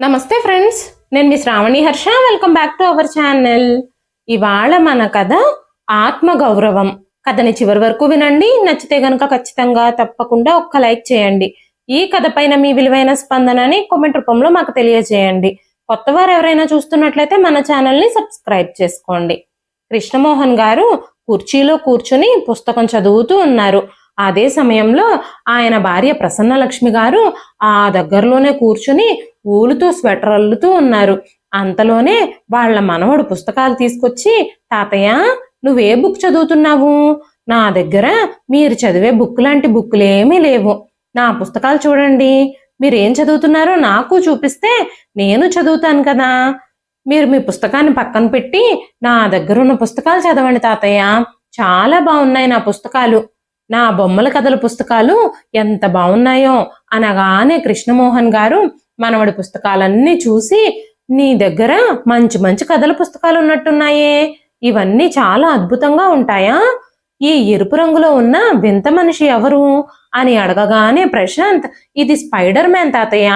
నమస్తే ఫ్రెండ్స్, నేను మీ Sravani Harsha. Welcome back to our channel. ఇవాళ మన కథ ఆత్మగౌరవం. కథని చివరి వరకు వినండి. నచ్చితే గనుక ఖచ్చితంగా తప్పకుండా ఒక్క లైక్ చేయండి. ఈ కథ పైన మీ విలువైన స్పందనని కామెంట్ రూపంలో మాకు తెలియజేయండి. కొత్తవారు ఎవరైనా చూస్తున్నట్లయితే మన ఛానల్ని సబ్స్క్రైబ్ చేసుకోండి. కృష్ణమోహన్ గారు కుర్చీలో కూర్చుని పుస్తకం చదువుతూ ఉన్నారు. అదే సమయంలో ఆయన భార్య ప్రసన్నలక్ష్మి గారు ఆ దగ్గరలోనే కూర్చుని ఊలుతూ స్వెటర్ అల్లుతూ ఉన్నారు. అంతలోనే వాళ్ళ మనవడు పుస్తకాలు తీసుకొచ్చి, తాతయ్య నువ్వే బుక్ చదువుతున్నావు? నా దగ్గర మీరు చదివే బుక్ లాంటి బుక్కులేమీ లేవు. నా పుస్తకాలు చూడండి, మీరేం చదువుతున్నారో నాకు చూపిస్తే నేను చదువుతాను కదా. మీరు మీ పుస్తకాన్ని పక్కన పెట్టి నా దగ్గరున్న పుస్తకాలు చదవండి తాతయ్య. చాలా బాగున్నాయి నా పుస్తకాలు. నా బొమ్మల కథల పుస్తకాలు ఎంత బాగున్నాయో అనగానే కృష్ణమోహన్ గారు మనవడి పుస్తకాలన్నీ చూసి, నీ దగ్గర మంచి మంచి కథల పుస్తకాలు ఉన్నట్టున్నాయే, ఇవన్నీ చాలా అద్భుతంగా ఉంటాయా? ఈ ఎరుపు రంగులో ఉన్న వింత మనిషి ఎవరు అని అడగగానే ప్రశాంత్, ఇది స్పైడర్ మ్యాన్ తాతయ్య,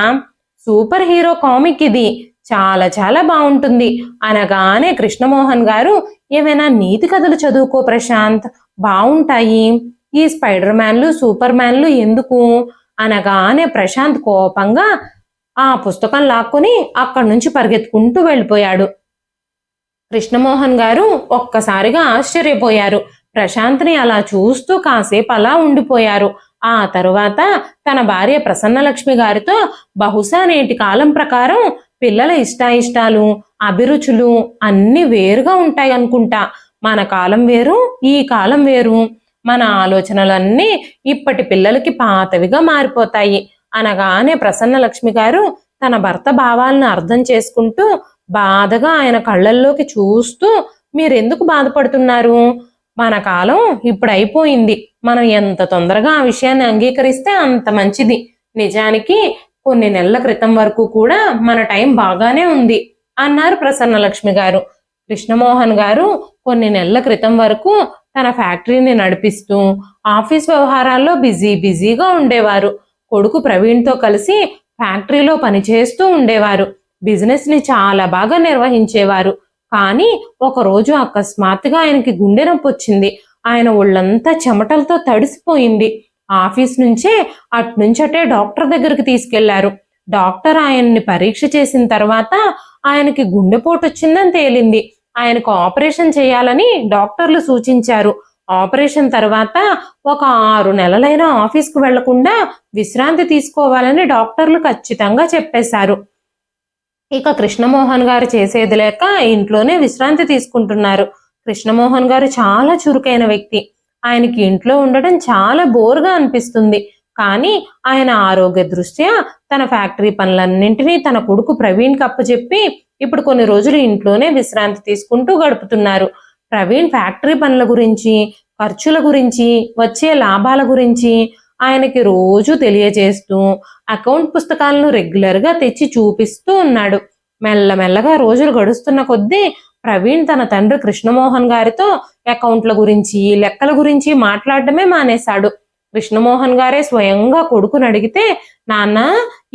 సూపర్ హీరో కామిక్, ఇది చాలా చాలా బాగుంటుంది అనగానే కృష్ణమోహన్ గారు, ఏమైనా నీతి కథలు చదువుకో ప్రశాంత్, బాగుంటాయి. ఈ స్పైడర్ మ్యాన్లు సూపర్ మ్యాన్లు ఎందుకు అనగానే ప్రశాంత్ కోపంగా ఆ పుస్తకం లాక్కొని అక్కడి నుంచి పరిగెత్తుకుంటూ వెళ్ళిపోయాడు. కృష్ణమోహన్ గారు ఒక్కసారిగా ఆశ్చర్యపోయారు. ప్రశాంత్ని అలా చూస్తూ కాసేపు అలా ఉండిపోయారు. ఆ తరువాత తన భార్య ప్రసన్నలక్ష్మి గారితో, బహుశా నేటి కాలం ప్రకారం పిల్లల ఇష్టాయిష్టాలు అభిరుచులు అన్ని వేరుగా ఉంటాయి అనుకుంటా. మన కాలం వేరు, ఈ కాలం వేరు. మన ఆలోచనలన్నీ ఇప్పటి పిల్లలకి పాతవిగా మారిపోతాయి అనగానే ప్రసన్నలక్ష్మి గారు తన భర్త భావాలను అర్థం చేసుకుంటూ బాధగా ఆయన కళ్ళల్లోకి చూస్తూ, మీరెందుకు బాధపడుతున్నారు? మన కాలం ఇప్పుడు అయిపోయింది. మనం ఎంత తొందరగా ఆ విషయాన్ని అంగీకరిస్తే అంత మంచిది. నిజానికి కొన్ని నెలల క్రితం వరకు కూడా మన టైం బాగానే ఉంది అన్నారు ప్రసన్నలక్ష్మి గారు. కృష్ణమోహన్ గారు కొన్ని నెలల క్రితం వరకు తన ఫ్యాక్టరీని నడిపిస్తూ ఆఫీస్ వ్యవహారాల్లో బిజీగా ఉండేవారు. కొడుకు ప్రవీణ్తో కలిసి ఫ్యాక్టరీలో పనిచేస్తూ ఉండేవారు. బిజినెస్ని చాలా బాగా నిర్వహించేవారు. కానీ ఒకరోజు అకస్మాత్తుగా ఆయనకి గుండె నొప్పి వచ్చింది. ఆయన ఒళ్ళంతా చెమటలతో తడిసిపోయింది. ఆఫీస్ నుంచే అట్నుంచటే డాక్టర్ దగ్గరికి తీసుకెళ్లారు. డాక్టర్ ఆయన్ని పరీక్ష చేసిన తర్వాత ఆయనకి గుండెపోటు వచ్చిందని తేలింది. ఆయనకు ఆపరేషన్ చేయాలని డాక్టర్లు సూచించారు. ఆపరేషన్ తర్వాత ఒక 6 నెలలైనా ఆఫీస్కు వెళ్లకుండా విశ్రాంతి తీసుకోవాలని డాక్టర్లు ఖచ్చితంగా చెప్పేశారు. ఇక కృష్ణమోహన్ గారు చేసేది లేక ఇంట్లోనే విశ్రాంతి తీసుకుంటున్నారు. కృష్ణమోహన్ గారు చాలా చురుకైన వ్యక్తి. ఆయనకి ఇంట్లో ఉండడం చాలా బోర్గా అనిపిస్తుంది. కానీ ఆయన ఆరోగ్య దృష్ట్యా తన ఫ్యాక్టరీ పనులన్నింటినీ తన కొడుకు ప్రవీణ్కి అప్పచెప్పి ఇప్పుడు కొన్ని రోజులు ఇంట్లోనే విశ్రాంతి తీసుకుంటూ గడుపుతున్నారు. ప్రవీణ్ ఫ్యాక్టరీ పనుల గురించి, ఖర్చుల గురించి, వచ్చే లాభాల గురించి ఆయనకి రోజు తెలియజేస్తూ అకౌంట్ పుస్తకాలను రెగ్యులర్గా తెచ్చి చూపిస్తూ ఉన్నాడు. మెల్లమెల్లగా రోజులు గడుస్తున్న కొద్దీ ప్రవీణ్ తన తండ్రి కృష్ణమోహన్ గారితో అకౌంట్ల గురించి, లెక్కల గురించి మాట్లాడటమే మానేశాడు. కృష్ణమోహన్ గారే స్వయంగా కొడుకుని అడిగితే, నాన్న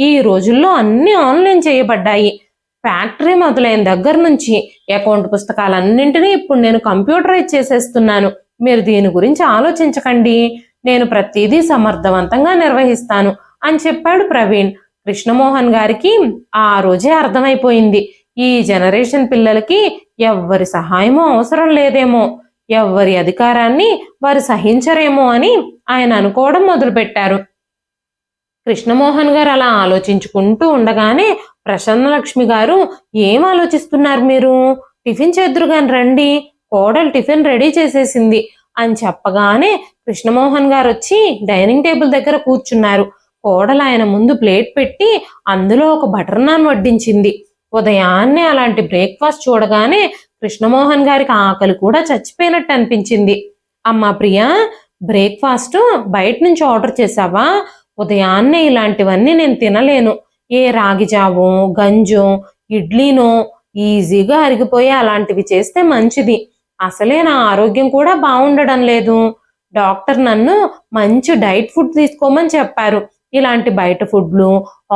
ఈ రోజుల్లో అన్ని ఆన్లైన్ చేయబడ్డాయి. ఫ్యాక్టరీ మొదలైన దగ్గర నుంచి అకౌంట్ పుస్తకాలన్నింటినీ ఇప్పుడు నేను కంప్యూటరైజ్ చేసేస్తున్నాను. మీరు దీని గురించి ఆలోచించకండి, నేను ప్రతిదీ సమర్థవంతంగా నిర్వహిస్తాను అని చెప్పాడు ప్రవీణ్. కృష్ణమోహన్ గారికి ఆ రోజే అర్థమైపోయింది, ఈ జనరేషన్ పిల్లలకి ఎవ్వరి సహాయమో అవసరం లేదేమో, ఎవ్వరి అధికారాన్ని వారు సహించరేమో అని ఆయన అనుకోవడం మొదలుపెట్టారు. కృష్ణమోహన్ గారు అలా ఆలోచించుకుంటూ ఉండగానే ప్రసన్నలక్ష్మి గారు, ఏం ఆలోచిస్తున్నారు మీరు? టిఫిన్ చేద్దురుగాని రండి, కోడలు టిఫిన్ రెడీ చేసేసింది అని చెప్పగానే కృష్ణమోహన్ గారు వచ్చి డైనింగ్ టేబుల్ దగ్గర కూర్చున్నారు. కోడలు ఆయన ముందు ప్లేట్ పెట్టి అందులో ఒక బటర్ నాన్ వడ్డించింది. ఉదయాన్నే అలాంటి బ్రేక్ఫాస్ట్ చూడగానే కృష్ణమోహన్ గారికి ఆకలి కూడా చచ్చిపోయినట్టు అనిపించింది. అమ్మా ప్రియా, బ్రేక్ఫాస్ట్ బయట నుంచి ఆర్డర్ చేసావా? ఉదయాన్నే ఇలాంటివన్నీ నేను తినలేను. ఏ రాగి జావో, గంజో, ఇడ్లీనో ఈజీగా అరిగిపోయే అలాంటివి చేస్తే మంచిది. అసలే నా ఆరోగ్యం కూడా బాగుండడం లేదు. డాక్టర్ నన్ను మంచి డైట్ ఫుడ్ తీసుకోమని చెప్పారు. ఇలాంటి బయట ఫుడ్లు,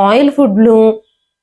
ఆయిల్ ఫుడ్లు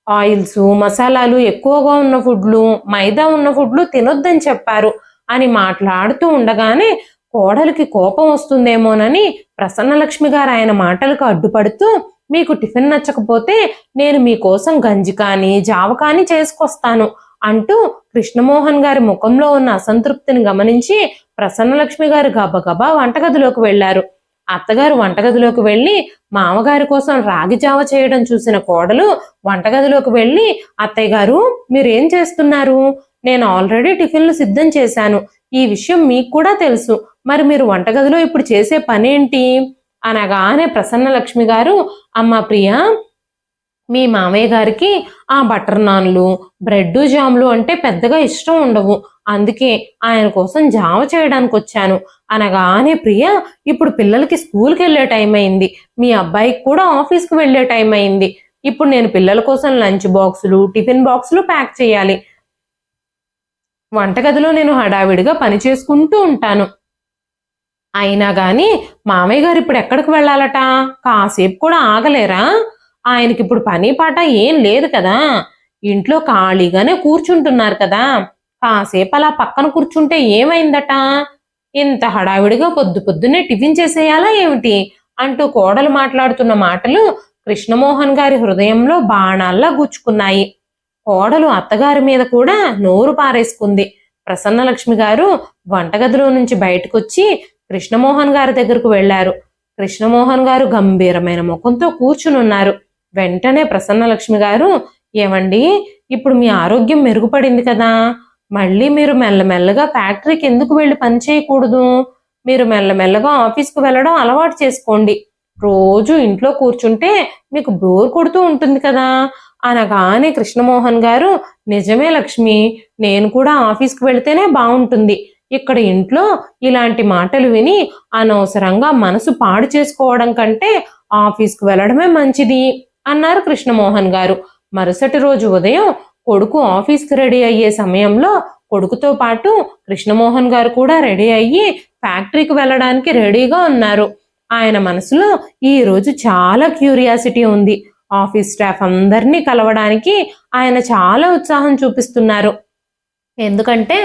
ఆయిల్స్, మసాలాలు ఎక్కువగా ఉన్న ఫుడ్లు, మైదా ఉన్న ఫుడ్లు తినొద్దని చెప్పారు అని మాట్లాడుతూ ఉండగానే కోడలికి కోపం వస్తుందేమోనని ప్రసన్నలక్ష్మి గారు ఆయన మాటలకు అడ్డుపడుతూ, మీకు టిఫిన్ నచ్చకపోతే నేను మీకోసం గంజి కానీ జావ కానీ చేసుకొస్తాను అంటూ కృష్ణమోహన్ గారి ముఖంలో ఉన్న అసంతృప్తిని గమనించి ప్రసన్నలక్ష్మి గారు గబగబా వంటగదిలోకి వెళ్లారు. అత్తగారు వంటగదిలోకి వెళ్లి మామగారి కోసం రాగి జావ చేయడం చూసిన కోడలు వంటగదిలోకి వెళ్లి, అత్తయ్య గారు మీరేం చేస్తున్నారు? నేను ఆల్రెడీ టిఫిన్లు సిద్ధం చేశాను. ఈ విషయం మీకు కూడా తెలుసు. మరి మీరు వంటగదిలో ఇప్పుడు చేసే పనేంటి అనగానే ప్రసన్నలక్ష్మి గారు, అమ్మా ప్రియా, మీ మామయ్య గారికి ఆ బటర్ నాన్లు, బ్రెడ్ జామ్లు అంటే పెద్దగా ఇష్టం ఉండవు. అందుకే ఆయన కోసం జావ చేయడానికి వచ్చాను అనగానే, ప్రియ ఇప్పుడు పిల్లలకి స్కూల్కి వెళ్ళే టైం అయింది, మీ అబ్బాయికి కూడా ఆఫీస్కి వెళ్ళే టైం అయింది. ఇప్పుడు నేను పిల్లల కోసం లంచ్ బాక్సులు, టిఫిన్ బాక్సులు ప్యాక్ చేయాలి. వంటగదిలో నేను హడావిడిగా పని చేసుకుంటూ ఉంటాను. అయినా గాని మామయ్య గారు ఇప్పుడు ఎక్కడికి వెళ్ళాలట? కాసేపు కూడా ఆగలేరా? ఆయనకి ఇప్పుడు పని పాట ఏం లేదు కదా, ఇంట్లో ఖాళీగానే కూర్చుంటున్నారు కదా, కాసేపు అలా పక్కన కూర్చుంటే ఏమైందట? ఇంత హడావిడిగా పొద్దున్నే టిఫిన్ చేసేయాలా ఏమిటి అంటూ కోడలు మాట్లాడుతున్న మాటలు కృష్ణమోహన్ గారి హృదయంలో బాణాల్లా గుచ్చుకున్నాయి. కోడలు అత్తగారి మీద కూడా నోరు పారేసుకుంది. ప్రసన్నలక్ష్మి గారు వంటగదిలో నుంచి బయటకొచ్చి కృష్ణమోహన్ గారి దగ్గరకు వెళ్లారు. కృష్ణమోహన్ గారు గంభీరమైన ముఖంతో కూర్చునున్నారు. వెంటనే ప్రసన్నలక్ష్మి గారు, ఏమండి, ఇప్పుడు మీ ఆరోగ్యం మెరుగుపడింది కదా, మళ్ళీ మీరు మెల్లమెల్లగా ఫ్యాక్టరీకి ఎందుకు వెళ్ళి పని చేయకూడదు? మీరు మెల్లమెల్లగా ఆఫీస్కి వెళ్ళడం అలవాటు చేసుకోండి. రోజు ఇంట్లో కూర్చుంటే మీకు బోర్ కొడుతూ ఉంటుంది కదా అనగానే కృష్ణమోహన్ గారు, నిజమే లక్ష్మి, నేను కూడా ఆఫీస్కి వెళితేనే బాగుంటుంది. ఇక్కడ ఇంట్లో ఇలాంటి మాటలు విని అనవసరంగా మనసు పాడు చేసుకోవడం కంటే ఆఫీస్కి వెళ్ళడమే మంచిది అన్నారు కృష్ణమోహన్ గారు. మరుసటి రోజు ఉదయం కొడుకు ఆఫీస్కి రెడీ అయ్యే సమయంలో కొడుకుతో పాటు కృష్ణమోహన్ గారు కూడా రెడీ అయ్యి ఫ్యాక్టరీకి వెళ్ళడానికి రెడీగా ఉన్నారు. ఆయన మనసులో ఈ రోజు చాలా క్యూరియాసిటీ ఉంది. ఆఫీస్ స్టాఫ్ అందరినీ కలవడానికి ఆయన చాలా ఉత్సాహం చూపిస్తున్నారు. ఎందుకంటే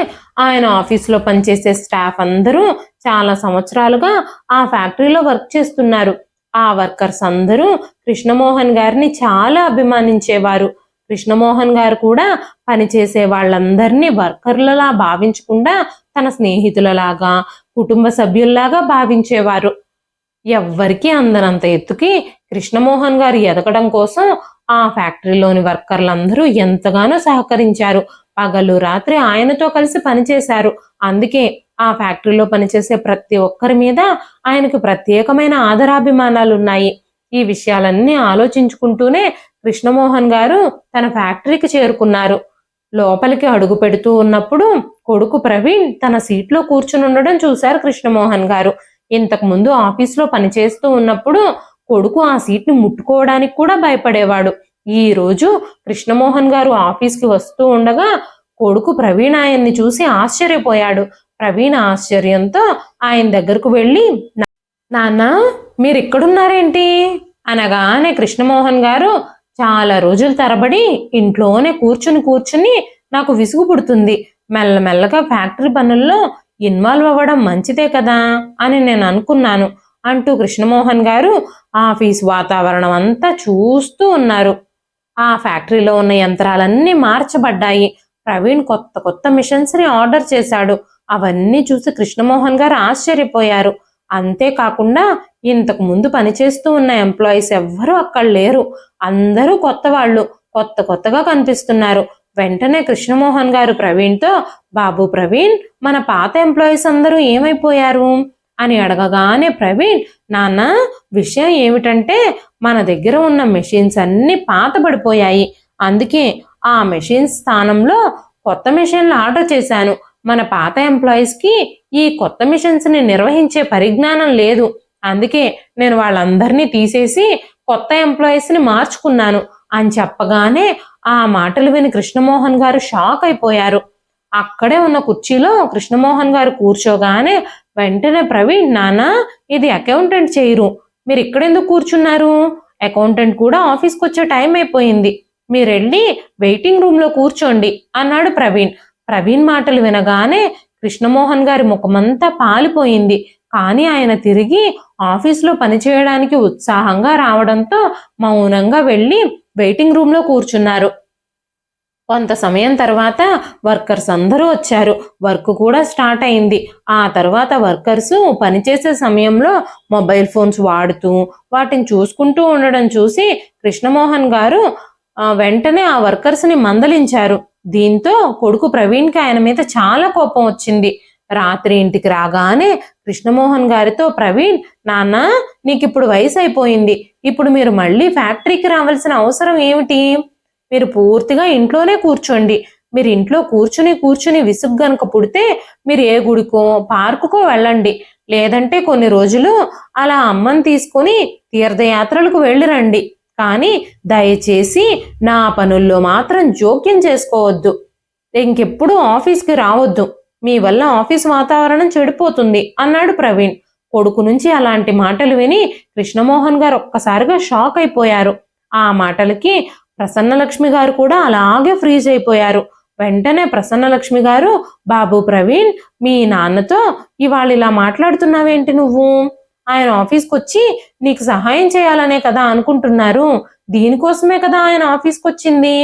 ఆయన ఆఫీస్లో పనిచేసే స్టాఫ్ అందరూ చాలా సంవత్సరాలుగా ఆ ఫ్యాక్టరీలో వర్క్ చేస్తున్నారు. ఆ వర్కర్స్ అందరూ కృష్ణమోహన్ గారిని చాలా అభిమానించేవారు. కృష్ణమోహన్ గారు కూడా పనిచేసే వాళ్ళందరినీ వర్కర్లలా భావించకుండా తన స్నేహితులలాగా, కుటుంబ సభ్యుల్లాగా భావించేవారు. ఎవ్వరికీ అందనంత ఎత్తుకి కృష్ణమోహన్ గారు ఎదగడం కోసం ఆ ఫ్యాక్టరీలోని వర్కర్లందరూ ఎంతగానో సహకరించారు. పగలు రాత్రి ఆయనతో కలిసి పనిచేశారు. అందుకే ఆ ఫ్యాక్టరీలో పనిచేసే ప్రతి ఒక్కరి మీద ఆయనకు ప్రత్యేకమైన ఆదరాభిమానాలు ఉన్నాయి. ఈ విషయాలన్నీ ఆలోచించుకుంటూనే కృష్ణమోహన్ గారు తన ఫ్యాక్టరీకి చేరుకున్నారు. లోపలికి అడుగు పెడుతూ ఉన్నప్పుడు కొడుకు ప్రవీణ్ తన సీట్లో కూర్చుని ఉండడం చూశారు కృష్ణమోహన్ గారు. ఇంతకు ముందు ఆఫీస్లో పనిచేస్తూ ఉన్నప్పుడు కొడుకు ఆ సీట్ని ముట్టుకోవడానికి కూడా భయపడేవాడు. ఈ రోజు కృష్ణమోహన్ గారు ఆఫీస్కి వస్తూ ఉండగా కొడుకు ప్రవీణ్ ఆయన్ని చూసి ఆశ్చర్యపోయాడు. ప్రవీణ్ ఆశ్చర్యంతో ఆయన దగ్గరకు వెళ్ళి, నాన్న, మీరు ఇక్కడున్నారేంటి అనగానే కృష్ణమోహన్ గారు, చాలా రోజుల తరబడి ఇంట్లోనే కూర్చుని నాకు విసుగు పుడుతుంది. మెల్లమెల్లగా ఫ్యాక్టరీ పనుల్లో ఇన్వాల్వ్ అవ్వడం మంచిదే కదా అని నేను అనుకున్నాను అంటూ కృష్ణమోహన్ గారు ఆఫీస్ వాతావరణం అంతా చూస్తూ ఉన్నారు. ఆ ఫ్యాక్టరీలో ఉన్న యంత్రాలన్నీ మార్చబడ్డాయి. ప్రవీణ్ కొత్త కొత్త మిషన్స్ని ఆర్డర్ చేశాడు. అవన్నీ చూసి కృష్ణమోహన్ గారు ఆశ్చర్యపోయారు. అంతేకాకుండా ఇంతకు ముందు పనిచేస్తూ ఉన్న ఎంప్లాయీస్ ఎవ్వరూ అక్కడ లేరు. అందరూ కొత్త వాళ్ళు, కొత్తగా కనిపిస్తున్నారు. వెంటనే కృష్ణమోహన్ గారు ప్రవీణ్తో, బాబు ప్రవీణ్, మన పాత ఎంప్లాయీస్ అందరూ ఏమైపోయారు అని అడగగానే ప్రవీణ్, నాన్న, విషయం ఏమిటంటే మన దగ్గర ఉన్న మెషిన్స్ అన్ని పాతబడిపోయాయి. అందుకే ఆ మెషిన్స్ స్థానంలో కొత్త మెషిన్లు ఆర్డర్ చేశాను. మన పాత ఎంప్లాయీస్కి ఈ కొత్త మిషన్స్ని నిర్వహించే పరిజ్ఞానం లేదు. అందుకే నేను వాళ్ళందరినీ తీసేసి కొత్త ఎంప్లాయీస్ని మార్చుకున్నాను అని చెప్పగానే ఆ మాటలు విని కృష్ణమోహన్ గారు షాక్ అయిపోయారు. అక్కడే ఉన్న కుర్చీలో కృష్ణమోహన్ గారు కూర్చోగానే వెంటనే ప్రవీణ్, నాన్న, ఇది అకౌంటెంట్ చైరు, మీరు ఇక్కడెందుకు కూర్చున్నారు? అకౌంటెంట్ కూడా ఆఫీస్కి వచ్చే టైం అయిపోయింది. మీరెళ్ళి వెయిటింగ్ రూమ్లో కూర్చోండి అన్నాడు ప్రవీణ్. ప్రవీణ్ మాటలు వినగానే కృష్ణమోహన్ గారి ముఖమంతా పాలిపోయింది. కానీ ఆయన తిరిగి ఆఫీస్లో పనిచేయడానికి ఉత్సాహంగా రావడంతో మౌనంగా వెళ్ళి వెయిటింగ్ రూమ్లో కూర్చున్నారు. కొంత సమయం తర్వాత వర్కర్స్ అందరూ వచ్చారు. వర్క్ కూడా స్టార్ట్ అయింది. ఆ తర్వాత వర్కర్స్ పనిచేసే సమయంలో మొబైల్ ఫోన్స్ వాడుతూ వాటిని చూసుకుంటూ ఉండడం చూసి కృష్ణమోహన్ గారు వెంటనే ఆ వర్కర్స్ని మందలించారు. దీంతో కొడుకు ప్రవీణ్కి ఆయన మీద చాలా కోపం వచ్చింది. రాత్రి ఇంటికి రాగానే కృష్ణమోహన్ గారితో ప్రవీణ్, నాన్న నీకిప్పుడు వయసు అయిపోయింది, ఇప్పుడు మీరు మళ్ళీ ఫ్యాక్టరీకి రావాల్సిన అవసరం ఏమిటి? మీరు పూర్తిగా ఇంట్లోనే కూర్చోండి. మీరు ఇంట్లో కూర్చుని విసుగు గనుక పుడితే మీరు ఏ గుడికో పార్కుకో వెళ్ళండి. లేదంటే కొన్ని రోజులు అలా అమ్మని తీసుకొని తీర్థయాత్రలకు వెళ్ళిరండి. కానీ దయచేసి నా పనుల్లో మాత్రం జోక్యం చేసుకోవద్దు. ఇంకెప్పుడు ఆఫీస్కి రావద్దు. మీ వల్ల ఆఫీస్ వాతావరణం చెడిపోతుంది అన్నాడు ప్రవీణ్. కొడుకు నుంచి అలాంటి మాటలు విని కృష్ణమోహన్ గారు ఒక్కసారిగా షాక్ అయిపోయారు. ఆ మాటలకి ప్రసన్నలక్ష్మి గారు కూడా అలాగే ఫ్రీజ్ అయిపోయారు. వెంటనే ప్రసన్నలక్ష్మి గారు, బాబు ప్రవీణ్, మీ నాన్నతో ఇవాళ ఇలా మాట్లాడుతున్నావేంటి నువ్వు? ఆయన ఆఫీస్కి వచ్చి నీకు సహాయం చేయాలనే కదా అనుకుంటున్నారు. దీనికోసమే కదా ఆయన ఆఫీస్కి వచ్చింది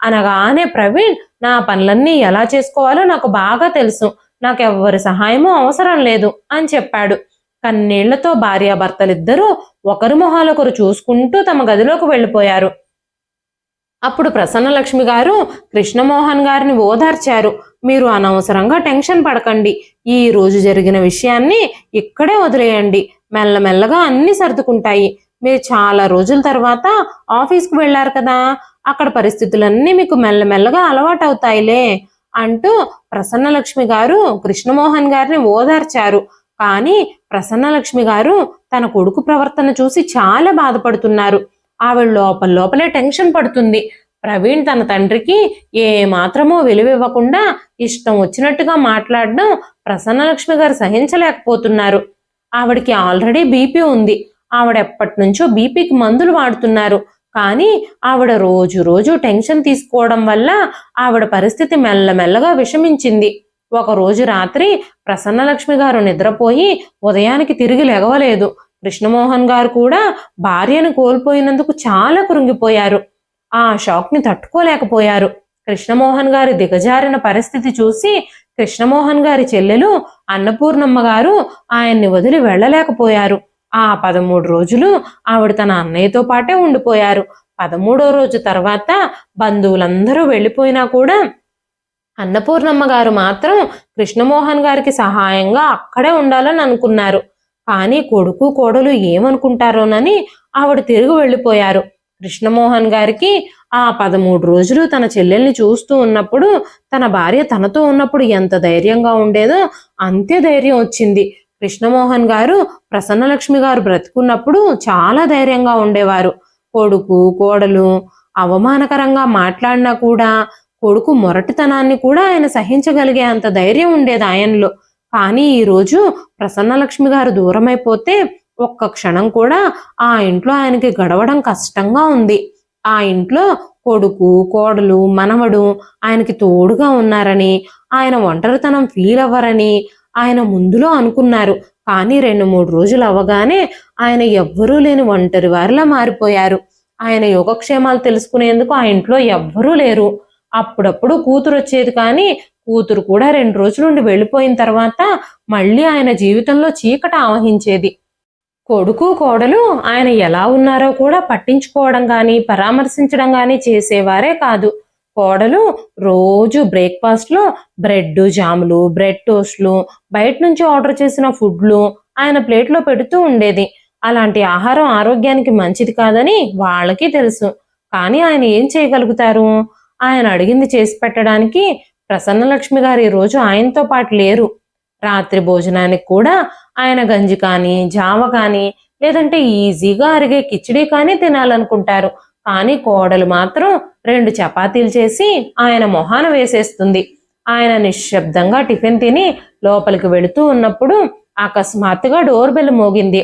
అనగానే ప్రవీణ్, నా పనులన్నీ ఎలా చేసుకోవాలో నాకు బాగా తెలుసు, నాకెవ్వరి సహాయమూ అవసరం లేదు అని చెప్పాడు. కన్నీళ్లతో భార్యాభర్తలిద్దరూ ఒకరి మొహాలొకరు చూసుకుంటూ తమ గదిలోకి వెళ్ళిపోయారు. అప్పుడు ప్రసన్నలక్ష్మి గారు కృష్ణమోహన్ గారిని ఓదార్చారు. మీరు అనవసరంగా టెన్షన్ పడకండి. ఈ రోజు జరిగిన విషయాన్ని ఇక్కడే వదిలేయండి. మెల్లమెల్లగా అన్ని సర్దుకుంటాయి. మీరు చాలా రోజుల తర్వాత ఆఫీస్కి వెళ్ళారు కదా, అక్కడ పరిస్థితులన్నీ మీకు మెల్లమెల్లగా అలవాటవుతాయిలే అంటూ ప్రసన్నలక్ష్మి గారు కృష్ణమోహన్ గారిని ఓదార్చారు. కానీ ప్రసన్నలక్ష్మి గారు తన కొడుకు ప్రవర్తన చూసి చాలా బాధపడుతున్నారు. ఆవిడ లోపలే టెన్షన్ పడుతుంది. ప్రవీణ్ తన తండ్రికి ఏ మాత్రమో విలువివ్వకుండా ఇష్టం వచ్చినట్టుగా మాట్లాడడం ప్రసన్నలక్ష్మి గారు సహించలేకపోతున్నారు. ఆవిడకి ఆల్రెడీ బీపీ ఉంది. ఆవిడ ఎప్పటి నుంచో బీపీకి మందులు వాడుతున్నారు. కానీ ఆవిడ రోజు టెన్షన్ తీసుకోవడం వల్ల ఆవిడ పరిస్థితి మెల్లమెల్లగా విషమించింది. ఒకరోజు రాత్రి ప్రసన్నలక్ష్మి గారు నిద్రపోయి ఉదయానికి తిరిగి లెగవలేదు. కృష్ణమోహన్ గారు కూడా భార్యను కోల్పోయినందుకు చాలా కృంగిపోయారు. ఆ షాక్ని తట్టుకోలేకపోయారు. కృష్ణమోహన్ గారి దిగజారిన పరిస్థితి చూసి కృష్ణమోహన్ గారి చెల్లెలు అన్నపూర్ణమ్మ గారు ఆయన్ని వదిలి వెళ్ళలేకపోయారు. ఆ 13 రోజులు ఆవిడ తన అన్నయ్యతో పాటే ఉండిపోయారు. 13వ రోజు తర్వాత బంధువులందరూ వెళ్ళిపోయినా కూడా అన్నపూర్ణమ్మ గారు మాత్రం కృష్ణమోహన్ గారికి సహాయంగా అక్కడే ఉండాలని అనుకున్నారు. కానీ కొడుకు కోడలు ఏమనుకుంటారోనని ఆవిడ తిరిగి వెళ్ళిపోయారు. కృష్ణమోహన్ గారికి ఆ 13 రోజులు తన చెల్లెల్ని చూస్తూ ఉన్నప్పుడు, తన భార్య తనతో ఉన్నప్పుడు ఎంత ధైర్యంగా ఉండేదో అంతే ధైర్యం వచ్చింది. కృష్ణమోహన్ గారు ప్రసన్నలక్ష్మి గారు బ్రతుకున్నప్పుడు చాలా ధైర్యంగా ఉండేవారు. కొడుకు కోడలు అవమానకరంగా మాట్లాడినా కూడా, కొడుకు మొరటితనాన్ని కూడా ఆయన సహించగలిగే అంత ధైర్యం ఉండేది ఆయనలో. కానీ ఈరోజు ప్రసన్నలక్ష్మి గారు దూరమైపోతే ఒక్క క్షణం కూడా ఆ ఇంట్లో ఆయనకి గడవడం కష్టంగా ఉంది. ఆ ఇంట్లో కొడుకు కోడలు మనవడు ఆయనకి తోడుగా ఉన్నారని, ఆయన ఒంటరితనం ఫీల్ అవ్వరని ఆయన ముందులో అనుకున్నారు. కానీ 2-3 రోజులు అవ్వగానే ఆయన ఎవ్వరూ లేని ఒంటరి వారిలా మారిపోయారు. ఆయన యోగక్షేమాలు తెలుసుకునేందుకు ఆ ఇంట్లో ఎవ్వరూ లేరు. అప్పుడప్పుడు కూతురు వచ్చేది, కానీ కూతురు కూడా 2 రోజులుండి వెళ్ళిపోయిన తర్వాత మళ్ళీ ఆయన జీవితంలో చీకటి ఆవహించేది. కొడుకు కోడలు ఆయన ఎలా ఉన్నారో కూడా పట్టించుకోవడం కానీ పరామర్శించడం కానీ చేసేవారే కాదు. కోడలు రోజు బ్రేక్ఫాస్ట్లో బ్రెడ్ జాములు, బ్రెడ్ టోస్ట్లు, బయట నుంచి ఆర్డర్ చేసిన ఫుడ్లు ఆయన ప్లేట్లో పెడుతూ ఉండేది. అలాంటి ఆహారం ఆరోగ్యానికి మంచిది కాదని వాళ్ళకి తెలుసు. కానీ ఆయన ఏం చేయగలుగుతారు? ఆయన అడిగింది చేసి పెట్టడానికి ప్రసన్నలక్ష్మి గారు ఈరోజు ఆయనతో పాటు లేరు. రాత్రి భోజనానికి కూడా ఆయన గంజి కానీ జావ కానీ లేదంటే ఈజీగా అరిగే కిచిడి కానీ తినాలనుకుంటారు. కానీ కోడలు మాత్రం 2 చపాతీలు చేసి ఆయన మొహాన వేసేస్తుంది. ఆయన నిశ్శబ్దంగా టిఫిన్ తిని లోపలికి వెళుతూ ఉన్నప్పుడు అకస్మాత్తుగా డోర్ బెల్ మోగింది.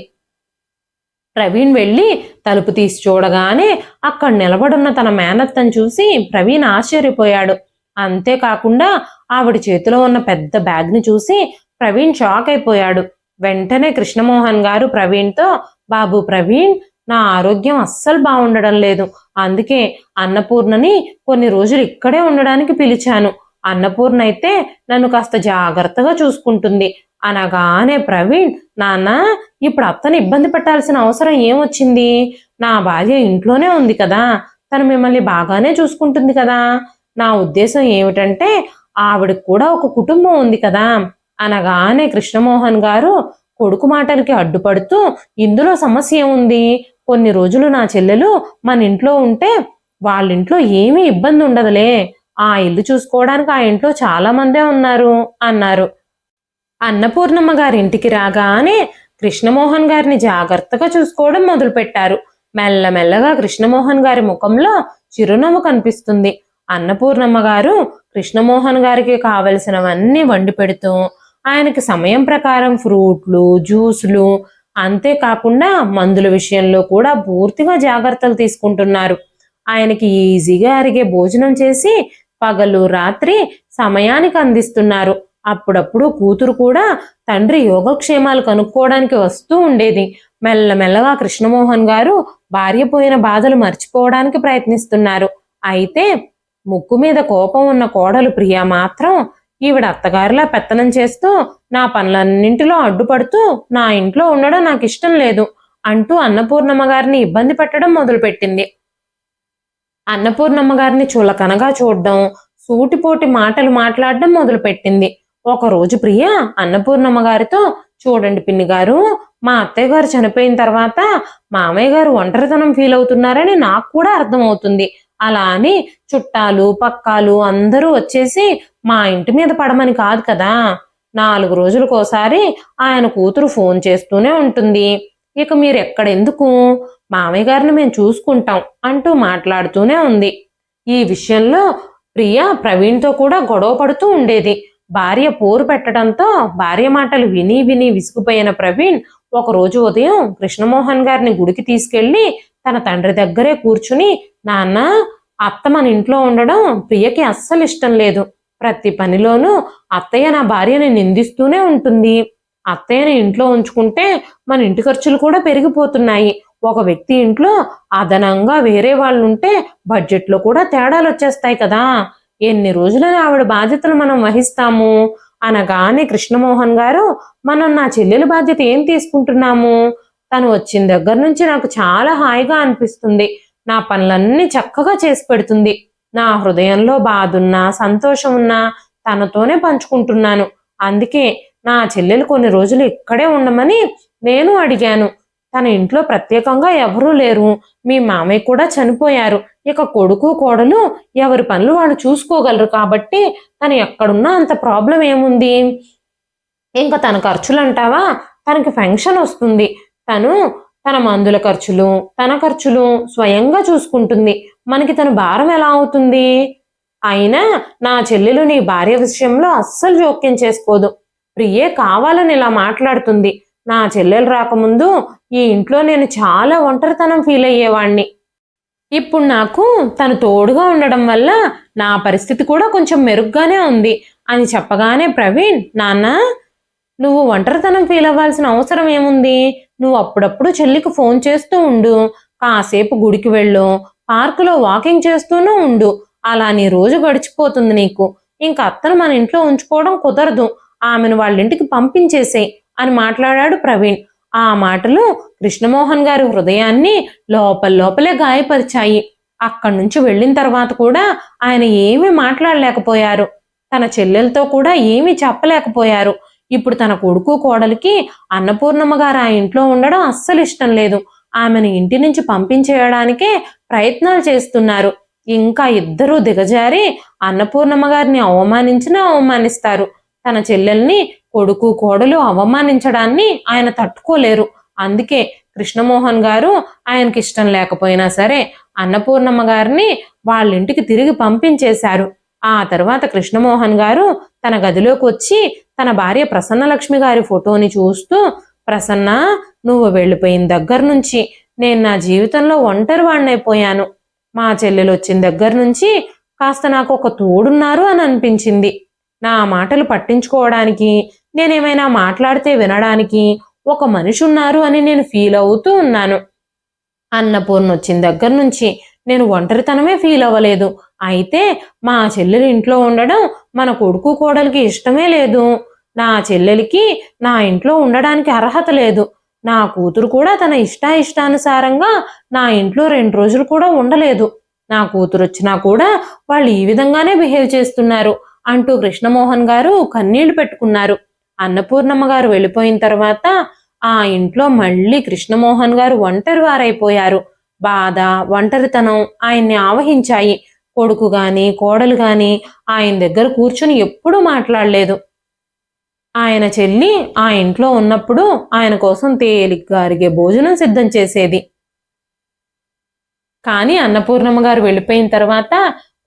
ప్రవీణ్ వెళ్ళి తలుపు తీసి చూడగానే అక్కడ నిలబడున్న తన మేనత్తను చూసి ప్రవీణ్ ఆశ్చర్యపోయాడు. అంతేకాకుండా ఆవిడ చేతిలో ఉన్న పెద్ద బ్యాగ్ని చూసి ప్రవీణ్ షాక్ అయిపోయాడు. వెంటనే కృష్ణమోహన్ గారు ప్రవీణ్తో, బాబు ప్రవీణ్, నా ఆరోగ్యం అస్సలు బాగుండడం లేదు. అందుకే అన్నపూర్ణని కొన్ని రోజులు ఇక్కడే ఉండడానికి పిలిచాను. అన్నపూర్ణ అయితే నన్ను కాస్త జాగ్రత్తగా చూసుకుంటుంది అనగానే ప్రవీణ్, నాన్న, ఇప్పుడు అత్తని ఇబ్బంది పెట్టాల్సిన అవసరం ఏమొచ్చింది? నా భార్య ఇంట్లోనే ఉంది కదా, తను మిమ్మల్ని బాగానే చూసుకుంటుంది కదా. నా ఉద్దేశం ఏమిటంటే ఆవిడకి కూడా ఒక కుటుంబం ఉంది కదా అనగానే కృష్ణమోహన్ గారు కొడుకు మాటలకి అడ్డుపడుతూ, ఇందులో సమస్య ఏముంది? కొన్ని రోజులు నా చెల్లెలు మన ఇంట్లో ఉంటే వాళ్ళింట్లో ఏమీ ఇబ్బంది ఉండదులే. ఆ ఇల్లు చూసుకోవడానికి ఆ ఇంట్లో చాలా మందే ఉన్నారు అన్నారు. అన్నపూర్ణమ్మ గారింటికి రాగానే కృష్ణమోహన్ గారిని జాగ్రత్తగా చూసుకోవడం మొదలుపెట్టారు. మెల్లమెల్లగా కృష్ణమోహన్ గారి ముఖంలో చిరునవ్వు కనిపిస్తుంది. అన్నపూర్ణమ్మ గారు కృష్ణమోహన్ గారికి కావలసినవన్నీ వండి పెడుతూ ఆయనకి సమయం ప్రకారం ఫ్రూట్లు, జ్యూసులు, అంతేకాకుండా మందుల విషయంలో కూడా పూర్తిగా జాగ్రత్తలు తీసుకుంటున్నారు. ఆయనకి ఈజీగా అరిగే భోజనం చేసి పగలు రాత్రి సమయానికి అందిస్తున్నారు. అప్పుడప్పుడు కూతురు కూడా తండ్రి యోగక్షేమాలు కనుక్కోవడానికి వస్తూ ఉండేది. మెల్లమెల్లగా కృష్ణమోహన్ గారు భార్య పోయిన బాధలు మర్చిపోవడానికి ప్రయత్నిస్తున్నారు. అయితే ముక్కు మీద కోపం ఉన్న కోడలు ప్రియ మాత్రం ఈవిడ అత్తగారిలా పెత్తనం చేస్తూ నా పనులన్నింటిలో అడ్డుపడుతూ నా ఇంట్లో ఉండడం నాకు ఇష్టం లేదు అంటూ అన్నపూర్ణమ్మ గారిని ఇబ్బంది పెట్టడం మొదలుపెట్టింది. అన్నపూర్ణమ్మ గారిని చులకనగా చూడడం, సూటిపోటి మాటలు మాట్లాడడం మొదలుపెట్టింది. ఒకరోజు ప్రియ అన్నపూర్ణమ్మ గారితో, చూడండి పిన్ని గారు, మా అత్తయ్య గారు చనిపోయిన తర్వాత మామయ్య గారు ఒంటరితనం ఫీల్ అవుతున్నారని నాకు కూడా అర్థమవుతుంది. అలా అని చుట్టాలు పక్కాలు అందరూ వచ్చేసి మా ఇంటి మీద పడమని కాదు కదా. 4 రోజులకోసారి ఆయన కూతురు ఫోన్ చేస్తూనే ఉంటుంది. ఇక మీరు ఎక్కడెందుకు, మామయ్య గారిని మేము చూసుకుంటాం అంటూ మాట్లాడుతూనే ఉంది. ఈ విషయంలో ప్రియ ప్రవీణ్తో కూడా గొడవ పడుతూ ఉండేది. భార్య పోరు పెట్టడంతో భార్య మాటలు విని విని విసిగిపోయిన ప్రవీణ్ ఒకరోజు ఉదయం కృష్ణమోహన్ గారిని గుడికి తీసుకెళ్లి తన తండ్రి దగ్గరే కూర్చుని, నాన్న, అత్త మన ఇంట్లో ఉండడం ప్రియకి అస్సలు ఇష్టం లేదు. ప్రతి పనిలోనూ అత్తయ్య నా భార్యని నిందిస్తూనే ఉంటుంది. అత్తయ్యని ఇంట్లో ఉంచుకుంటే మన ఇంటి ఖర్చులు కూడా పెరిగిపోతున్నాయి. ఒక వ్యక్తి ఇంట్లో అదనంగా వేరే వాళ్ళు ఉంటే బడ్జెట్లో కూడా తేడాలు వచ్చేస్తాయి కదా. ఎన్ని రోజులని ఆవిడ బాధ్యతలు మనం వహిస్తాము అనగానే కృష్ణమోహన్ గారు, మనం నా చెల్లెల బాధ్యత ఏం తీసుకుంటున్నాము? తను వచ్చిన దగ్గర నుంచి నాకు చాలా హాయిగా అనిపిస్తుంది. నా పనులన్నీ చక్కగా చేసి పెడుతుంది. నా హృదయంలో బాధున్నా సంతోషం ఉన్నా తనతోనే పంచుకుంటున్నాను. అందుకే నా చెల్లెలు కొన్ని రోజులు ఇక్కడే ఉండమని నేను అడిగాను. తన ఇంట్లో ప్రత్యేకంగా ఎవరూ లేరు. మీ మామయ్య కూడా చనిపోయారు. ఇక కొడుకు కోడలు ఎవరి పనులు వాళ్ళు చూసుకోగలరు కాబట్టి తను ఎక్కడున్నా అంత ప్రాబ్లం ఏముంది? ఇంకా తన ఖర్చులు అంటావా, తనకి ఫంక్షన్ వస్తుంది. తన మందుల ఖర్చులు, తన ఖర్చులు స్వయంగా చూసుకుంటుంది. మనకి తన భారం ఎలా అవుతుంది? అయినా నా చెల్లెలు నీ భార్య విషయంలో అస్సలు జోక్యం చేసుకోదు. ప్రియే కావాలని ఇలా మాట్లాడుతుంది. నా చెల్లెలు రాకముందు ఈ ఇంట్లో నేను చాలా ఒంటరితనం ఫీల్ అయ్యేవాణ్ణి. ఇప్పుడు నాకు తను తోడుగా ఉండడం వల్ల నా పరిస్థితి కూడా కొంచెం మెరుగ్గానే ఉంది అని చెప్పగానే ప్రవీణ్, నాన్న, నువ్వు ఒంటరితనం ఫీల్ అవ్వాల్సిన అవసరం ఏముంది? నువ్వు అప్పుడప్పుడు చెల్లికి ఫోన్ చేస్తూ ఉండు, కాసేపు గుడికి వెళ్ళు, పార్కులో వాకింగ్ చేస్తూనూ ఉండు. అలా నీ రోజు గడిచిపోతుంది నీకు. ఇంక అత్తను మన ఇంట్లో ఉంచుకోవడం కుదరదు. ఆమెను వాళ్ళింటికి పంపించేసేయ్ అని మాట్లాడాడు ప్రవీణ్. ఆ మాటలు కృష్ణమోహన్ గారి హృదయాన్ని లోపలే గాయపరిచాయి. అక్కడి నుంచి వెళ్ళిన తర్వాత కూడా ఆయన ఏమీ మాట్లాడలేకపోయారు. తన చెల్లెలతో కూడా ఏమీ చెప్పలేకపోయారు. ఇప్పుడు తన కొడుకు కోడలికి అన్నపూర్ణమ్మ గారు ఆ ఇంట్లో ఉండడం అస్సలు ఇష్టం లేదు. ఆమెను ఇంటి నుంచి పంపించేయడానికే ప్రయత్నాలు చేస్తున్నారు. ఇంకా ఇద్దరూ దిగజారి అన్నపూర్ణమ్మ గారిని అవమానిస్తారు. తన చెల్లెల్ని కొడుకు కోడలు అవమానించడాన్ని ఆయన తట్టుకోలేరు. అందుకే కృష్ణమోహన్ గారు ఆయనకి ఇష్టం లేకపోయినా సరే అన్నపూర్ణమ్మ గారిని వాళ్ళింటికి తిరిగి పంపించేశారు. ఆ తర్వాత కృష్ణమోహన్ గారు తన గదిలోకి వచ్చి తన భార్య ప్రసన్నలక్ష్మి గారి ఫోటోని చూస్తూ, ప్రసన్న, నువ్వు వెళ్ళిపోయిన దగ్గర నుంచి నేను నా జీవితంలో ఒంటరి వాడినైపోయాను. మా చెల్లెలు వచ్చిన దగ్గర నుంచి కాస్త నాకు ఒక తోడున్నారు అని అనిపించింది. నా మాటలు పట్టించుకోవడానికి, నేనేమైనా మాట్లాడితే వినడానికి ఒక మనిషి ఉన్నారు అని నేను ఫీల్ అవుతూ ఉన్నాను. అన్నపూర్ణ వచ్చిన దగ్గర నుంచి నేను ఒంటరితనమే ఫీల్ అవ్వలేదు. అయితే మా చెల్లెలు ఇంట్లో ఉండడం మన కొడుకు కోడలికి ఇష్టమే లేదు. నా చెల్లెలికి నా ఇంట్లో ఉండడానికి అర్హత లేదు. నా కూతురు కూడా తన ఇష్టానుసారంగా నా ఇంట్లో 2 రోజులు కూడా ఉండలేదు. నా కూతురు వచ్చినా కూడా వాళ్ళు ఈ విధంగానే బిహేవ్ చేస్తున్నారు అంటూ కృష్ణమోహన్ గారు కన్నీళ్లు పెట్టుకున్నారు. అన్నపూర్ణమ్మ గారు వెళ్ళిపోయిన తర్వాత ఆ ఇంట్లో మళ్ళీ కృష్ణమోహన్ గారు ఒంటరి వారైపోయారు. బాధ, ఒంటరితనం ఆయన్ని ఆవహించాయి. కొడుకు గాని కోడలు గాని ఆయన దగ్గర కూర్చుని ఎప్పుడూ మాట్లాడలేదు. ఆయన చెల్లి ఆ ఇంట్లో ఉన్నప్పుడు ఆయన కోసం తేలిగ్గా అరిగే భోజనం సిద్ధం చేసేది. కానీ అన్నపూర్ణమ్మ గారు వెళ్ళిపోయిన తర్వాత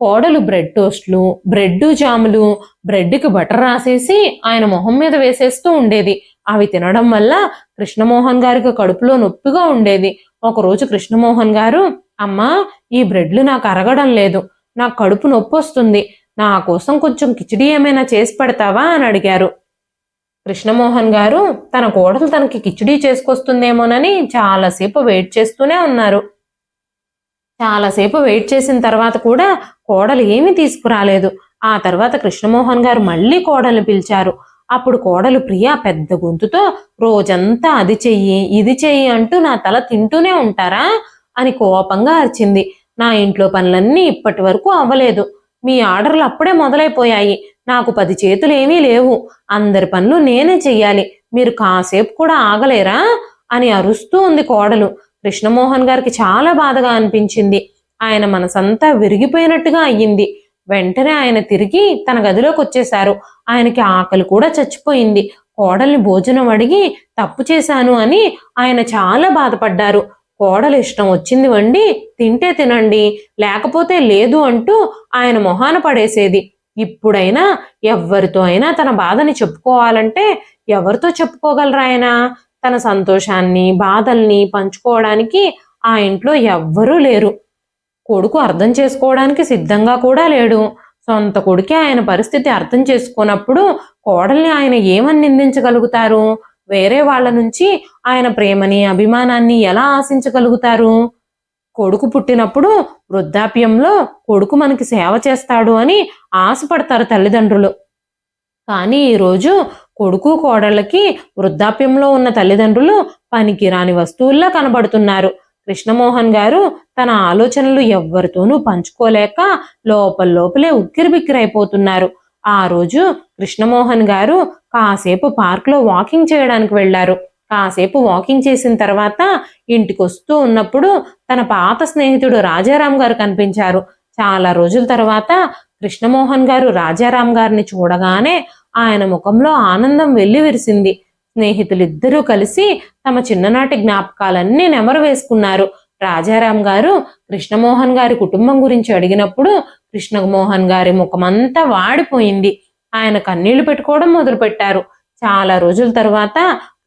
కోడలు బ్రెడ్ టోస్ట్లు, బ్రెడ్ జాములు, బ్రెడ్కి బటర్ రాసేసి ఆయన మొహం మీద వేసేస్తూ ఉండేది. అవి తినడం వల్ల కృష్ణమోహన్ గారికి కడుపులో నొప్పిగా ఉండేది. ఒకరోజు కృష్ణమోహన్ గారు, అమ్మా ఈ బ్రెడ్లు నాకు అరగడం లేదు, నాకు కడుపు నొప్పి వస్తుంది, నా కోసం కొంచెం కిచిడి ఏమైనా చేసి పెడతావా అని అడిగారు. కృష్ణమోహన్ గారు తన కోడలు తనకి కిచిడి చేసుకొస్తుందేమోనని చాలాసేపు వెయిట్ చేస్తూనే ఉన్నారు. చాలాసేపు వెయిట్ చేసిన తర్వాత కూడా కోడలు ఏమీ తీసుకురాలేదు. ఆ తర్వాత కృష్ణమోహన్ గారు మళ్ళీ కోడల్ని పిలిచారు. అప్పుడు కోడలు ప్రియ పెద్ద గొంతుతో, రోజంతా అది చెయ్యి ఇది చెయ్యి అంటూ నా తల తింటూనే ఉంటారా అని కోపంగా అరిచింది. నా ఇంట్లో పనులన్నీ ఇప్పటి వరకు అవ్వలేదు. మీ ఆర్డర్లు అప్పుడే మొదలైపోయాయి. నాకు 10 చేతులు ఏమీ లేవు. అందరి పనులు నేనే చెయ్యాలి. మీరు కాసేపు కూడా ఆగలేరా అని అరుస్తూ ఉంది కోడలు. కృష్ణమోహన్ గారికి చాలా బాధగా అనిపించింది. ఆయన మనసంతా విరిగిపోయినట్టుగా అయ్యింది. వెంటనే ఆయన తిరిగి తన గదిలోకి వచ్చేశారు. ఆయనకి ఆకలి కూడా చచ్చిపోయింది. కోడల్ని భోజనం అడిగి తప్పు చేశాను అని ఆయన చాలా బాధపడ్డారు. కోడలు ఇష్టం వచ్చింది వండి తింటే తినండి, లేకపోతే లేదు అంటూ ఆయన మొహాన పడేసేది. ఇప్పుడైనా ఎవ్వరితో అయినా తన బాధని చెప్పుకోవాలంటే ఎవరితో చెప్పుకోగలరా ఆయన? తన సంతోషాన్ని, బాధల్ని పంచుకోవడానికి ఆ ఇంట్లో ఎవ్వరూ లేరు. కొడుకు అర్థం చేసుకోవడానికి సిద్ధంగా కూడా లేడు. సొంత కొడుకే ఆయన పరిస్థితి అర్థం చేసుకున్నప్పుడు కోడల్ని ఆయన ఏమని నిందించగలుగుతారు? వేరే వాళ్ళ నుంచి ఆయన ప్రేమని, అభిమానాన్ని ఎలా ఆశించగలుగుతారు? కొడుకు పుట్టినప్పుడు వృద్ధాప్యంలో కొడుకు మనకి సేవ చేస్తాడు అని ఆశపడతారు తల్లిదండ్రులు. కానీ ఈరోజు కొడుకు కోడళ్ళకి వృద్ధాప్యంలో ఉన్న తల్లిదండ్రులు పనికిరాని వస్తువుల్లా కనబడుతున్నారు. కృష్ణమోహన్ గారు తన ఆలోచనలు ఎవ్వరితోనూ పంచుకోలేక లోపలే ఉక్కిరిబిక్కిరైపోతున్నారు. ఆ రోజు కృష్ణమోహన్ గారు కాసేపు పార్క్లో వాకింగ్ చేయడానికి వెళ్లారు. కాసేపు వాకింగ్ చేసిన తర్వాత ఇంటికి వస్తూ ఉన్నప్పుడు తన పాత స్నేహితుడు రాజారాం గారు కనిపించారు. చాలా రోజుల తర్వాత కృష్ణమోహన్ గారు రాజారాం గారిని చూడగానే ఆయన ముఖంలో ఆనందం వెల్లివిరిసింది. స్నేహితులిద్దరూ కలిసి తమ చిన్ననాటి జ్ఞాపకాలన్నీ నెమరు వేసుకున్నారు. రాజారాం గారు కృష్ణమోహన్ గారి కుటుంబం గురించి అడిగినప్పుడు కృష్ణమోహన్ గారి ముఖమంతా వాడిపోయింది. ఆయన కన్నీళ్లు పెట్టుకోవడం మొదలుపెట్టారు. చాలా రోజుల తర్వాత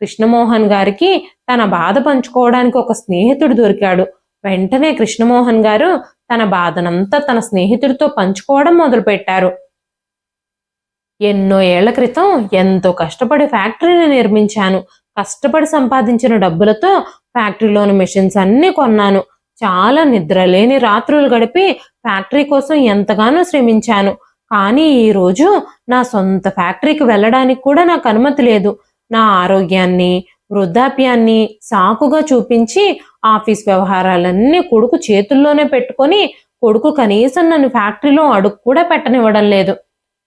కృష్ణమోహన్ గారికి తన బాధ పంచుకోవడానికి ఒక స్నేహితుడు దొరికాడు. వెంటనే కృష్ణమోహన్ గారు తన బాధనంతా తన స్నేహితుడితో పంచుకోవడం మొదలుపెట్టారు. ఎన్నో ఏళ్ల క్రితం ఎంతో కష్టపడి ఫ్యాక్టరీని నిర్మించాను. కష్టపడి సంపాదించిన డబ్బులతో ఫ్యాక్టరీలోని మెషిన్స్ అన్నీ కొన్నాను. చాలా నిద్రలేని రాత్రులు గడిపి ఫ్యాక్టరీ కోసం ఎంతగానో శ్రమించాను. కానీ ఈరోజు నా సొంత ఫ్యాక్టరీకి వెళ్ళడానికి కూడా నాకు అనుమతి లేదు. నా ఆరోగ్యాన్ని, వృద్ధాప్యాన్ని సాకుగా చూపించి ఆఫీస్ వ్యవహారాలన్నీ కొడుకు చేతుల్లోనే పెట్టుకొని కొడుకు కనీసం నన్ను ఫ్యాక్టరీలో అడుగు కూడా పెట్టనివ్వడం లేదు.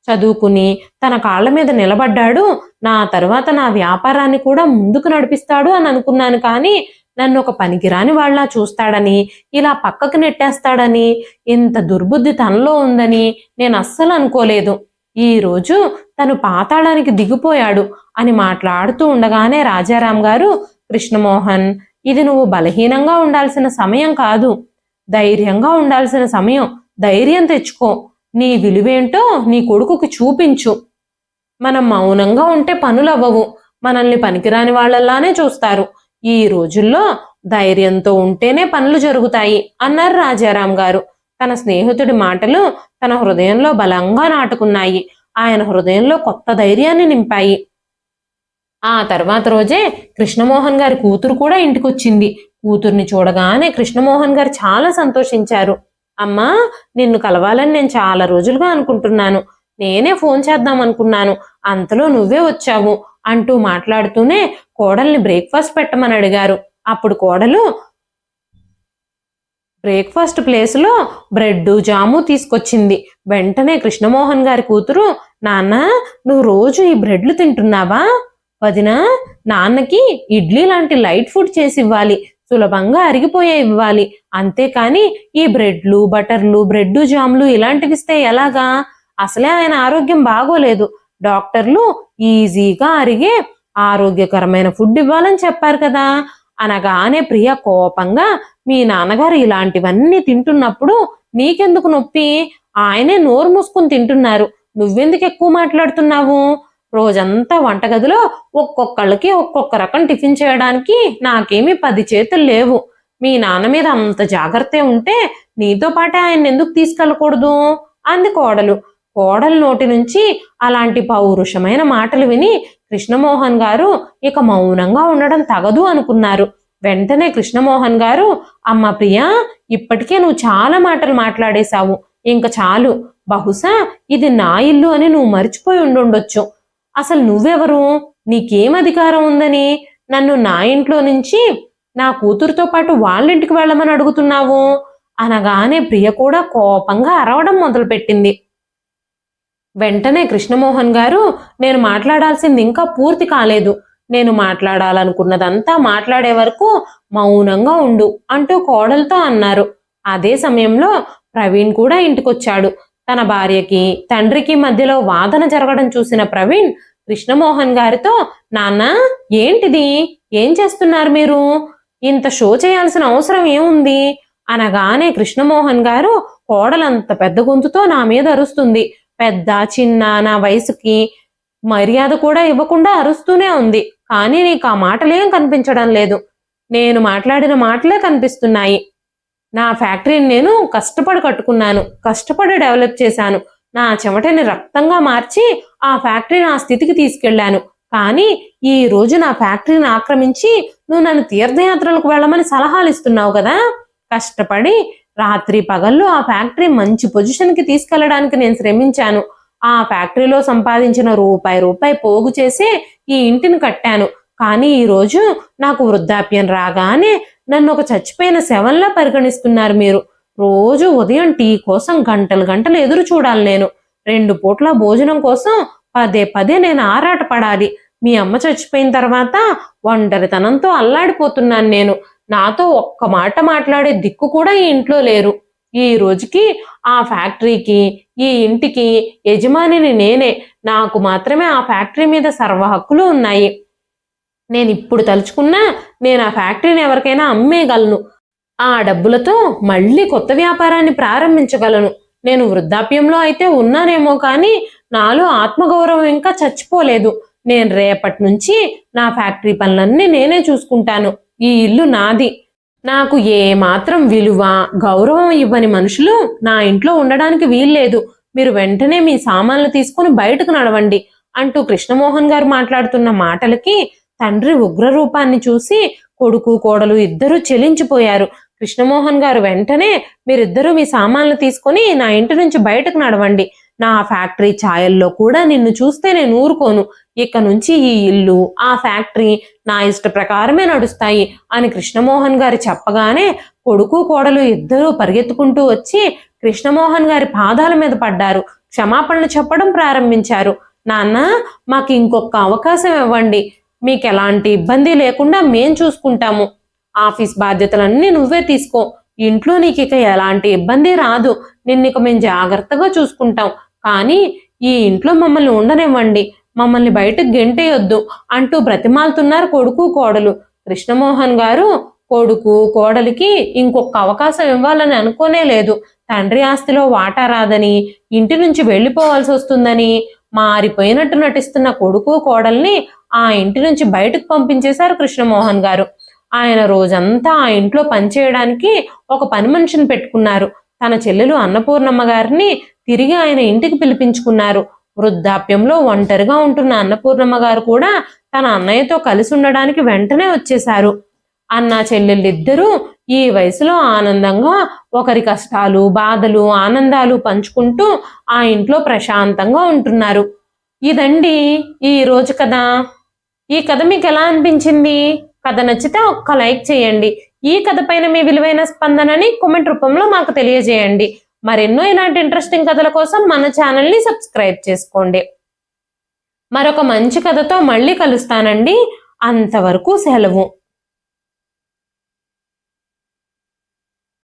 చదువుకుని తన కాళ్ల మీద నిలబడ్డాడు. నా తర్వాత నా వ్యాపారాన్ని కూడా ముందుకు నడిపిస్తాడు అని అనుకున్నాను. కానీ నన్ను ఒక పనికిరాని వాళ్ళ చూస్తాడని, ఇలా పక్కకు నెట్టేస్తాడని, ఇంత దుర్బుద్ధి తనలో ఉందని నేను అస్సలు అనుకోలేదు. ఈరోజు తను పాతాళానికి దిగిపోయాడు అని మాట్లాడుతూ ఉండగానే రాజారాం గారు, కృష్ణమోహన్, ఇది నువ్వు బలహీనంగా ఉండాల్సిన సమయం కాదు, ధైర్యంగా ఉండాల్సిన సమయం. ధైర్యం తెచ్చుకో. నీ విలువేంటో నీ కొడుకుకి చూపించు. మనం మౌనంగా ఉంటే పనులవ్వవు. మనల్ని పనికిరాని వాళ్ళలానే చూస్తారు. ఈ రోజుల్లో ధైర్యంతో ఉంటేనే పనులు జరుగుతాయి అన్నారు రాజారాం గారు. తన స్నేహితుడి మాటలు తన హృదయంలో బలంగా నాటుకున్నాయి. ఆయన హృదయంలో కొత్త ధైర్యాన్ని నింపాయి. ఆ తర్వాత రోజే కృష్ణమోహన్ గారి కూతురు కూడా ఇంటికొచ్చింది. కూతుర్ని చూడగానే కృష్ణమోహన్ గారు చాలా సంతోషించారు. అమ్మా, నిన్ను కలవాలని నేను చాలా రోజులుగా అనుకుంటున్నాను. నేనే ఫోన్ చేద్దాం అనుకున్నాను, అంతలో నువ్వే వచ్చావు అంటూ మాట్లాడుతూనే కోడల్ని బ్రేక్ఫాస్ట్ పెట్టమని అడిగారు. అప్పుడు కోడలు బ్రేక్ఫాస్ట్ ప్లేస్లో బ్రెడ్ జాము తీసుకొచ్చింది. వెంటనే కృష్ణమోహన్ గారి కూతురు, నాన్న, నువ్వు రోజు ఈ బ్రెడ్లు తింటున్నావా? వదినా, నాన్నకి ఇడ్లీ లాంటి లైట్ ఫుడ్ చేసి ఇవ్వాలి, సులభంగా అరిగిపోయే ఇవ్వాలి. అంతేకాని ఈ బ్రెడ్లు బటర్లు బ్రెడ్ జామ్లు ఇలాంటివి ఇస్తే ఎలాగా? అసలే ఆయన ఆరోగ్యం బాగోలేదు. డాక్టర్లు ఈజీగా అరిగే ఆరోగ్యకరమైన ఫుడ్ ఇవ్వాలని చెప్పారు కదా అనగానే ప్రియ కోపంగా, మీ నాన్నగారు ఇలాంటివన్నీ తింటున్నప్పుడు నీకెందుకు నొప్పి? ఆయనే నోరు మూసుకుని తింటున్నారు, నువ్వెందుకు ఎక్కువ మాట్లాడుతున్నావు? రోజంతా వంటగదిలో ఒక్కొక్కళ్ళకి ఒక్కొక్క రకం టిఫిన్ చేయడానికి నాకేమీ 10 చేతులు లేవు. మీ నాన్న మీద అంత జాగ్రత్త ఉంటే నీతో పాటే ఆయన ఎందుకు తీసుకెళ్ళకూడదు అంది కోడలు. కోడలు నోటి నుంచి అలాంటి పౌరుషమైన మాటలు విని కృష్ణమోహన్ గారు ఇక మౌనంగా ఉండడం తగదు అనుకున్నారు. వెంటనే కృష్ణమోహన్ గారు, అమ్మ ప్రియా, ఇప్పటికే నువ్వు చాలా మాటలు మాట్లాడేశావు, ఇంక చాలు. బహుశా ఇది నా ఇల్లు అని నువ్వు మర్చిపోయి ఉండుండొచ్చు. అసలు నువ్వెవరు? నీకేం అధికారం ఉందని నన్ను నా ఇంట్లో నుంచి నా కూతురుతో పాటు వాళ్ళింటికి వెళ్ళమని అడుగుతున్నావు అనగానే ప్రియ కూడా కోపంగా అరవడం మొదలుపెట్టింది. వెంటనే కృష్ణమోహన్ గారు, నేను మాట్లాడాల్సింది ఇంకా పూర్తి కాలేదు. నేను మాట్లాడాలనుకున్నదంతా మాట్లాడే వరకు మౌనంగా ఉండు అంటూ కోడలతో అన్నారు. అదే సమయంలో ప్రవీణ్ కూడా ఇంటికొచ్చాడు. తన భార్యకి తండ్రికి మధ్యలో వాదన జరగడం చూసిన ప్రవీణ్ కృష్ణమోహన్ గారితో, నాన్న, ఏంటిది? ఏం చేస్తున్నారు మీరు? ఇంత షో చేయాల్సిన అవసరం ఏముంది అనగానే కృష్ణమోహన్ గారు, కోడలంత పెద్ద గొంతుతో నా మీద అరుస్తుంది. పెద్ద చిన్న నా వయసుకి మర్యాద కూడా ఇవ్వకుండా అరుస్తూనే ఉంది. కానీ నీకు ఆ మాటలేం కనిపించడం లేదు. నేను మాట్లాడిన మాటలే కనిపిస్తున్నాయి. నా ఫ్యాక్టరీని నేను కష్టపడి కట్టుకున్నాను, కష్టపడి డెవలప్ చేశాను. నా చెమటని రక్తంగా మార్చి ఆ ఫ్యాక్టరీని ఆ స్థితికి తీసుకెళ్లాను. కానీ ఈ రోజు నా ఫ్యాక్టరీని ఆక్రమించి నువ్వు నన్ను తీర్థయాత్రలకు వెళ్ళమని సలహాలు ఇస్తున్నావు కదా. కష్టపడి రాత్రి పగళ్ళు ఆ ఫ్యాక్టరీ మంచి పొజిషన్కి తీసుకెళ్లడానికి నేను శ్రమించాను. ఆ ఫ్యాక్టరీలో సంపాదించిన రూపాయి పోగు చేసి ఈ ఇంటిని కట్టాను. కానీ ఈరోజు నాకు వృద్ధాప్యం రాగానే నన్ను ఒక చచ్చిపోయిన శవంలా పరిగణిస్తున్నారు మీరు. రోజు ఉదయం టీ కోసం గంటలు గంటలు ఎదురు చూడాలి నేను. 2 పూట్ల భోజనం కోసం పదే నేను ఆరాటపడాలి. మీ అమ్మ చచ్చిపోయిన తర్వాత ఒంటరితనంతో అల్లాడిపోతున్నాను నేను. నాతో ఒక్క మాట మాట్లాడే దిక్కు కూడా ఈ ఇంట్లో లేరు. ఈ రోజుకి ఆ ఫ్యాక్టరీకి ఈ ఇంటికి యజమానిని నేనే. నాకు మాత్రమే ఆ ఫ్యాక్టరీ మీద సర్వ హక్కులు ఉన్నాయి. నేను ఇప్పుడు తలుచుకున్నా నేను ఆ ఫ్యాక్టరీని ఎవరికైనా అమ్మేయగలను. ఆ డబ్బులతో మళ్ళీ కొత్త వ్యాపారాన్ని ప్రారంభించగలను. నేను వృద్ధాప్యంలో అయితే ఉన్నానేమో కానీ నాలో ఆత్మగౌరవం ఇంకా చచ్చిపోలేదు. నేను రేపటి నుంచి నా ఫ్యాక్టరీ పనులన్నీ నేనే చూసుకుంటాను. ఈ ఇల్లు నాది. నాకు ఏ మాత్రం విలువ గౌరవం ఇవ్వని మనుషులు నా ఇంట్లో ఉండడానికి వీల్లేదు. మీరు వెంటనే మీ సామాన్లు తీసుకుని బయటకు నడవండి అంటూ కృష్ణమోహన్ గారు మాట్లాడుతున్న మాటలకి తండ్రి ఉగ్ర రూపాన్ని చూసి కొడుకు కోడలు ఇద్దరూ చెలించిపోయారు. కృష్ణమోహన్ గారు వెంటనే, మీరిద్దరూ మీ సామాన్లు తీసుకొని నా ఇంటి నుంచి బయటకు నడవండి. నా ఫ్యాక్టరీ ఛాయల్లో కూడా నిన్ను చూస్తే నేను ఊరుకోను. ఇక నుంచి ఈ ఇల్లు ఆ ఫ్యాక్టరీ నా ఇష్ట ప్రకారమే నడుస్తాయి అని కృష్ణమోహన్ గారు చెప్పగానే కొడుకు కోడలు ఇద్దరూ పరిగెత్తుకుంటూ వచ్చి కృష్ణమోహన్ గారి పాదాల మీద పడ్డారు. క్షమాపణలు చెప్పడం ప్రారంభించారు. నాన్న, మాకు ఇంకొక అవకాశం ఇవ్వండి. మీకు ఎలాంటి ఇబ్బంది లేకుండా మేం చూసుకుంటాము. ఆఫీస్ బాధ్యతలన్నీ నువ్వే తీసుకో. ఇంట్లో నీకు ఇక ఎలాంటి ఇబ్బంది రాదు. నిన్నిక మేము జాగ్రత్తగా చూసుకుంటాం. కానీ ఈ ఇంట్లో మమ్మల్ని ఉండనివ్వండి, మమ్మల్ని బయటకు గెంటేయొద్దు అంటూ బ్రతిమాలుతున్నారు కొడుకు కోడలు. కృష్ణమోహన్ గారు కొడుకు కోడలికి ఇంకొక అవకాశం ఇవ్వాలని అనుకోనే లేదు. తండ్రి ఆస్తిలో వాటా రాదని, ఇంటి నుంచి వెళ్ళిపోవాల్సి వస్తుందని మారిపోయినట్టు నటిస్తున్న కొడుకు కోడల్ని ఆ ఇంటి నుంచి బయటకు పంపించేశారు కృష్ణమోహన్ గారు. ఆయన రోజంతా ఆ ఇంట్లో పనిచేయడానికి ఒక పని మనిషిని పెట్టుకున్నారు. తన చెల్లెలు అన్నపూర్ణమ్మ గారిని తిరిగి ఆయన ఇంటికి పిలిపించుకున్నారు. వృద్ధాప్యంలో ఒంటరిగా ఉంటున్న అన్నపూర్ణమ్మ గారు కూడా తన అన్నయ్యతో కలిసి ఉండడానికి వెంటనే వచ్చేశారు. అన్న చెల్లెళ్ళిద్దరూ ఈ వయసులో ఆనందంగా ఒకరి కష్టాలు, బాధలు, ఆనందాలు పంచుకుంటూ ఆ ఇంట్లో ప్రశాంతంగా ఉంటున్నారు. ఇదండి ఈ రోజు కథ. ఈ కథ మీకు ఎలా అనిపించింది? కథ నచ్చితే ఒక్క లైక్ చేయండి. ఈ కథ పైన మీ విలువైన స్పందనని కామెంట్ రూపంలో మాకు తెలియజేయండి. మరెన్నో ఇలాంటి ఇంట్రెస్టింగ్ కథల కోసం మన ఛానల్ని సబ్స్క్రైబ్ చేసుకోండి. మరొక మంచి కథతో మళ్ళీ కలుస్తానండి. అంతవరకు సెలవు.